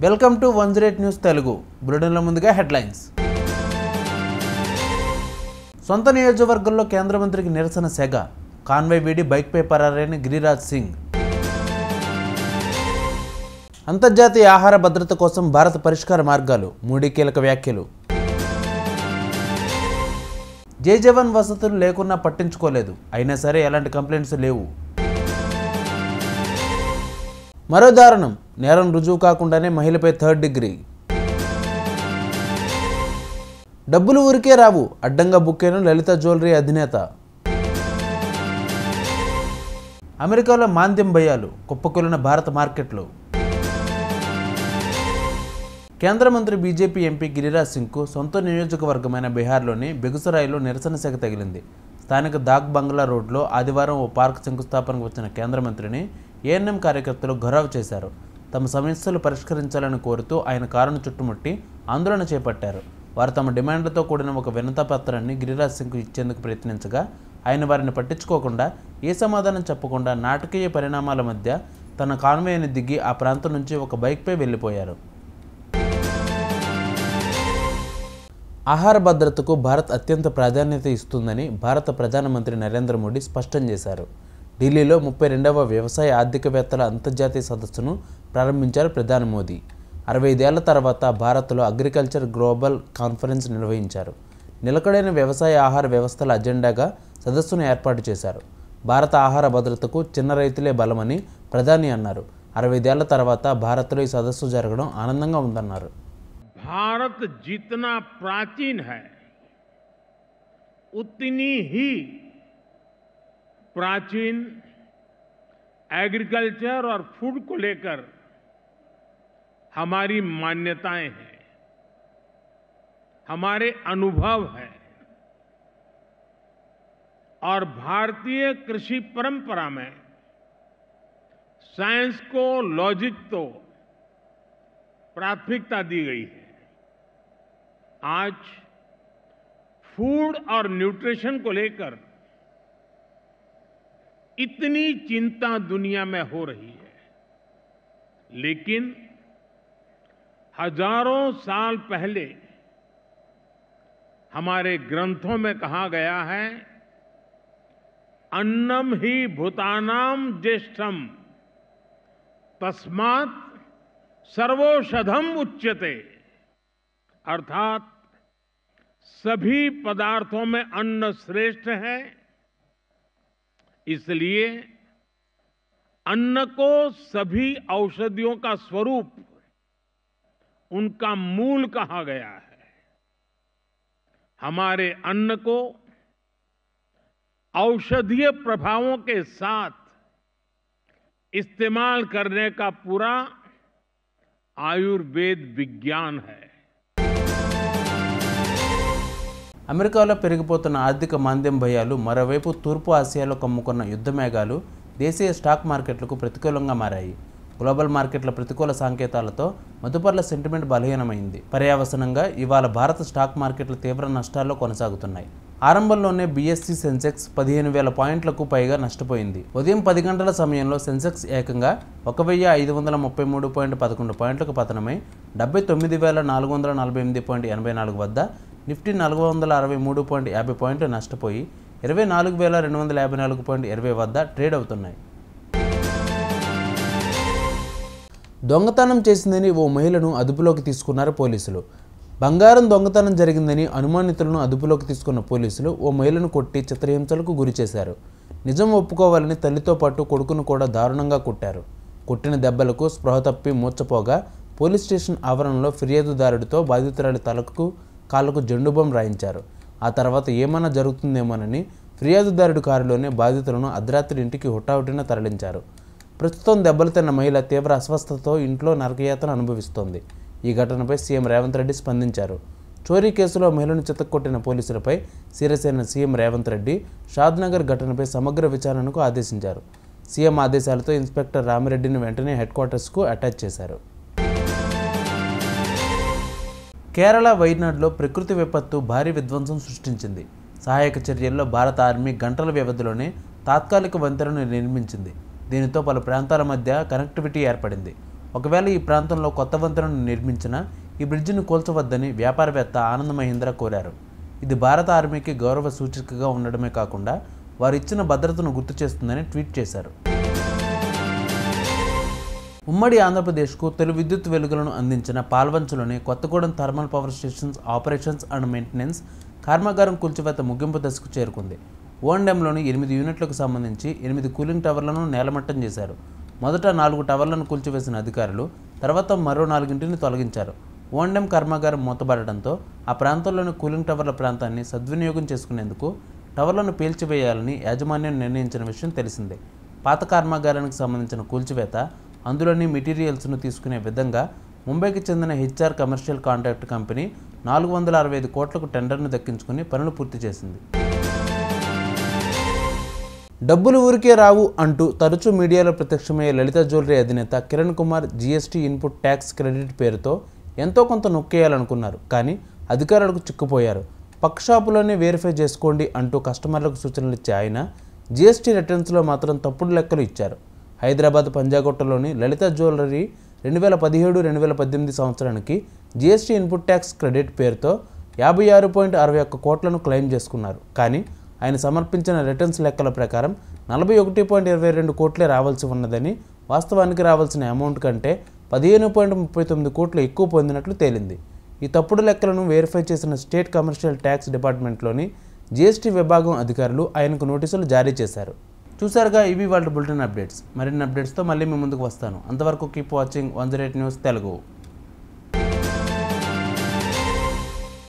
Welcome to 108 news Telugu. బులెటిన్ల ముందుగా headlines. సొంత నియోజకవర్గంలో కేంద్ర మంత్రికి నిరసన సెగ. కాన్వాయ్ వీడి బైక్పై పరారైన గిరిరాజ్ సింగ్. అంతర్జాతీయ ఆహార భద్రత కోసం భారత పరిష్కార మార్గాలు. మోడీ కీలక వ్యాఖ్యలు. జై జవాన్ వసతులు లేకున్నా పట్టించుకోలేదు, అయినా సరే ఎలాంటి కంప్లైంట్స్ లేవు. మరో దారుణం, నేరం రుజువు కాకుండానే మహిళపై 3rd డిగ్రీ. డబ్బులు ఊరికే రావు, అడ్డంగా బుక్కైన లలిత జ్యువెలరీ అధినేత. అమెరికాలో మాంద్యం భయాలు, కుప్పకూలిన భారత మార్కెట్లు. కేంద్ర మంత్రి బీజేపీ ఎంపీ గిరిరాజ్ సింగ్కు సొంత నియోజకవర్గమైన బీహార్లోని బెగుసరాయిలో నిరసన సెగ తగిలింది. స్థానిక దాగ్ బంగ్లా రోడ్లో ఆదివారం ఓ పార్క్ శంకుస్థాపనకు వచ్చిన కేంద్ర మంత్రిని ఏఎన్ఎం కార్యకర్తలు ఘెరావ్ చేశారు. తమ సమస్యలు పరిష్కరించాలని కోరుతూ ఆయన కారును చుట్టుముట్టి ఆందోళన చేపట్టారు. వారు తమ డిమాండ్లతో కూడిన ఒక వినతిపత్రాన్ని గిరిరాజ్ సింగ్కు ఇచ్చేందుకు ప్రయత్నించగా ఆయన వారిని పట్టించుకోకుండా, ఏ సమాధానం చెప్పకుండా నాటకీయ పరిణామాల మధ్య తన కాన్వాయ్ని దిగి ఆ ప్రాంతం నుంచి ఒక బైక్పై వెళ్ళిపోయారు. ఆహార భద్రతకు భారత్ అత్యంత ప్రాధాన్యత ఇస్తుందని భారత ప్రధానమంత్రి నరేంద్ర మోడీ స్పష్టం చేశారు. ఢిల్లీలో 32వ వ్యవసాయ ఆర్థికవేత్తల అంతర్జాతీయ సదస్సును ప్రారంభించారు ప్రధాని మోదీ. 65 ఏళ్ల తర్వాత భారత్లో అగ్రికల్చర్ గ్లోబల్ కాన్ఫరెన్స్ నిర్వహించారు. నిలకడైన వ్యవసాయ ఆహార వ్యవస్థల అజెండాగా సదస్సును ఏర్పాటు చేశారు. భారత ఆహార భద్రతకు చిన్న రైతులే బలమని ప్రధాని అన్నారు. 65 ఏళ్ల తర్వాత భారత్లో ఈ సదస్సు జరగడం ఆనందంగా ఉందన్నారు. भारत जितना प्राचीन है उतनी ही प्राचीन एग्रीकल्चर और फूड को लेकर हमारी मान्यताएं हैं, हमारे अनुभव हैं और भारतीय कृषि परंपरा में साइंस को, लॉजिक को प्राथमिकता दी गई है. आज फूड और न्यूट्रिशन को लेकर इतनी चिंता दुनिया में हो रही है, लेकिन हजारों साल पहले हमारे ग्रंथों में कहा गया है, अन्नम ही भूतानाम ज्येष्ठम तस्मात् सर्वौषधम उच्यते. अर्थात सभी पदार्थों में अन्न श्रेष्ठ है, इसलिए अन्न को सभी औषधियों का स्वरूप, उनका मूल कहा गया है. हमारे अन्न को औषधीय प्रभावों के साथ इस्तेमाल करने का पूरा ఆయుర్వేద్ విజ్ఞాన్ హై. అమెరికాలో పెరిగిపోతున్న ఆర్థిక మాంద్యం భయాలు, మరోవైపు తూర్పు ఆసియాలో కమ్ముకున్న యుద్ధ మేఘాలు దేశీయ స్టాక్ మార్కెట్లకు ప్రతికూలంగా మారాయి. గ్లోబల్ మార్కెట్ల ప్రతికూల సంకేతాలతో మదుపర్ల సెంటిమెంట్ బలహీనమైంది. పర్యవసానంగా ఇవాళ భారత స్టాక్ మార్కెట్లు తీవ్ర నష్టాల్లో కొనసాగుతున్నాయి. ఆరంభంలోనే బీఎస్సీ సెన్సెక్స్ 15,000 పాయింట్లకు పైగా నష్టపోయింది. ఉదయం 10 గంటల సమయంలో సెన్సెక్స్ ఏకంగా 1,533.11 పాయింట్లకు పతనమై 79,448.84 వద్ద, నిఫ్టీ 463.50 పాయింట్లు నష్టపోయి 24,254.20 వద్ద ట్రేడ్ అవుతున్నాయి. దొంగతనం చేసిందని ఓ మహిళను అదుపులోకి తీసుకున్నారు పోలీసులు. బంగారం దొంగతనం జరిగిందని అనుమానితులను అదుపులోకి తీసుకున్న పోలీసులు ఓ మహిళను కొట్టి చిత్రహింసలకు గురి చేశారు. నిజం ఒప్పుకోవాలని తల్లితో పాటు కొడుకును కూడా దారుణంగా కొట్టారు. కొట్టిన దెబ్బలకు స్పృహ తప్పి మూర్ఛపోగా పోలీస్ స్టేషన్ ఆవరణలో ఫిర్యాదుదారుడితో బాధితురాలి తలకు, కాళ్లకు జెండుబాం రాయించారు. ఆ తర్వాత ఏమన్నా జరుగుతుందేమోనని ఫిర్యాదుదారుడి కారులోనే బాధితులను అర్ధరాత్రి ఇంటికి హుటాహుటిన తరలించారు. ప్రస్తుతం దెబ్బలు తిన్న మహిళ తీవ్ర అస్వస్థతతో ఇంట్లో నరకయాతన అనుభవిస్తోంది. ఈ ఘటనపై సీఎం రేవంత్ రెడ్డి స్పందించారు. చోరీ కేసులో మహిళను చితక్కొట్టిన పోలీసులపై సీరియస్ అయిన సీఎం రేవంత్ రెడ్డి షాద్నగర్ ఘటనపై సమగ్ర విచారణకు ఆదేశించారు. సీఎం ఆదేశాలతో ఇన్స్పెక్టర్ రామిరెడ్డిని వెంటనే హెడ్ క్వార్టర్స్కు అటాచ్ చేశారు. కేరళ వైనాడ్లో ప్రకృతి విపత్తు భారీ విధ్వంసం సృష్టించింది. సహాయక చర్యల్లో భారత ఆర్మీ గంటల వ్యవధిలోనే తాత్కాలిక వంతెనను నిర్మించింది. దీనితో పలు ప్రాంతాల మధ్య కనెక్టివిటీ ఏర్పడింది. ఒకవేళ ఈ ప్రాంతంలో కొత్త వంతెనను నిర్మించినా ఈ బ్రిడ్జిని కూల్చవద్దని వ్యాపారవేత్త ఆనంద్ మహీంద్రా కోరారు. ఇది భారత ఆర్మీకి గౌరవ సూచికగా ఉండడమే కాకుండా వారు ఇచ్చిన భద్రతను గుర్తు చేస్తుందని ట్వీట్ చేశారు. ఉమ్మడి ఆంధ్రప్రదేశ్కు తొలి విద్యుత్ వెలుగులను అందించిన పాల్వంచలోని Kothagudem thermal power stations operations and maintenance కర్మాగారం కూల్చివేత ముగింపు దశకు చేరుకుంది. ఓఎండెంలోని 8 యూనిట్లకు సంబంధించి 8 కూలింగ్ టవర్లను నేలమట్టం చేశారు. మొదట 4 టవర్లను కూల్చివేసిన అధికారులు తర్వాత మరో 4ని తొలగించారు. ఓఎండెం కర్మాగారం మూతపడడంతో ఆ ప్రాంతంలోని కూలింగ్ టవర్ల ప్రాంతాన్ని సద్వినియోగం చేసుకునేందుకు టవర్లను పేల్చివేయాలని యాజమాన్యం నిర్ణయించిన విషయం తెలిసిందే. పాత కర్మాగారానికి సంబంధించిన కూల్చివేత, అందులోని మెటీరియల్స్ను తీసుకునే విధంగా ముంబైకి చెందిన హెచ్ఆర్ కమర్షియల్ కాంట్రాక్ట్ కంపెనీ 465 కోట్లకు టెండర్ను దక్కించుకుని పనులు పూర్తి చేసింది. డబ్బులు ఊరికే రావు అంటూ తరచూ మీడియాలో ప్రత్యక్షమయ్యే లలిత జ్యువెలరీ అధినేత Kiran Kumar GST input tax credit పేరుతో ఎంతో కొంత నొక్కేయాలనుకున్నారు. కానీ అధికారులకు చిక్కుపోయారు. పక్క షాపులోనే వెరిఫై చేసుకోండి అంటూ కస్టమర్లకు సూచనలు ఇచ్చే ఆయన జీఎస్టీ రిటర్న్స్లో మాత్రం తప్పుడు లెక్కలు ఇచ్చారు. హైదరాబాద్ పంజాగుట్టలోని లలిత జ్యువెలరీ 2017-2018 సంవత్సరానికి జీఎస్టీ ఇన్పుట్ ట్యాక్స్ క్రెడిట్ పేరుతో 56.61 కోట్లను క్లెయిమ్ చేసుకున్నారు. కానీ ఆయన సమర్పించిన రిటర్న్స్ లెక్కల ప్రకారం 41.22 కోట్లే రావాల్సి ఉన్నదని, వాస్తవానికి రావాల్సిన అమౌంట్ కంటే 15.39 కోట్లు ఎక్కువ పొందినట్లు తేలింది. ఈ తప్పుడు లెక్కలను వెరిఫై చేసిన స్టేట్ కమర్షియల్ ట్యాక్స్ డిపార్ట్మెంట్లోని జీఎస్టీ విభాగం అధికారులు ఆయనకు నోటీసులు జారీ చేశారు. చూసారుగా, ఇవి వాళ్ళ బులెటిన్ అప్డేట్స్. మరిన్ని అప్డేట్స్తో మళ్ళీ మీ ముందుకు వస్తాను. అంతవరకు కీప్ వాచింగ్ 108 న్యూస్ తెలుగు.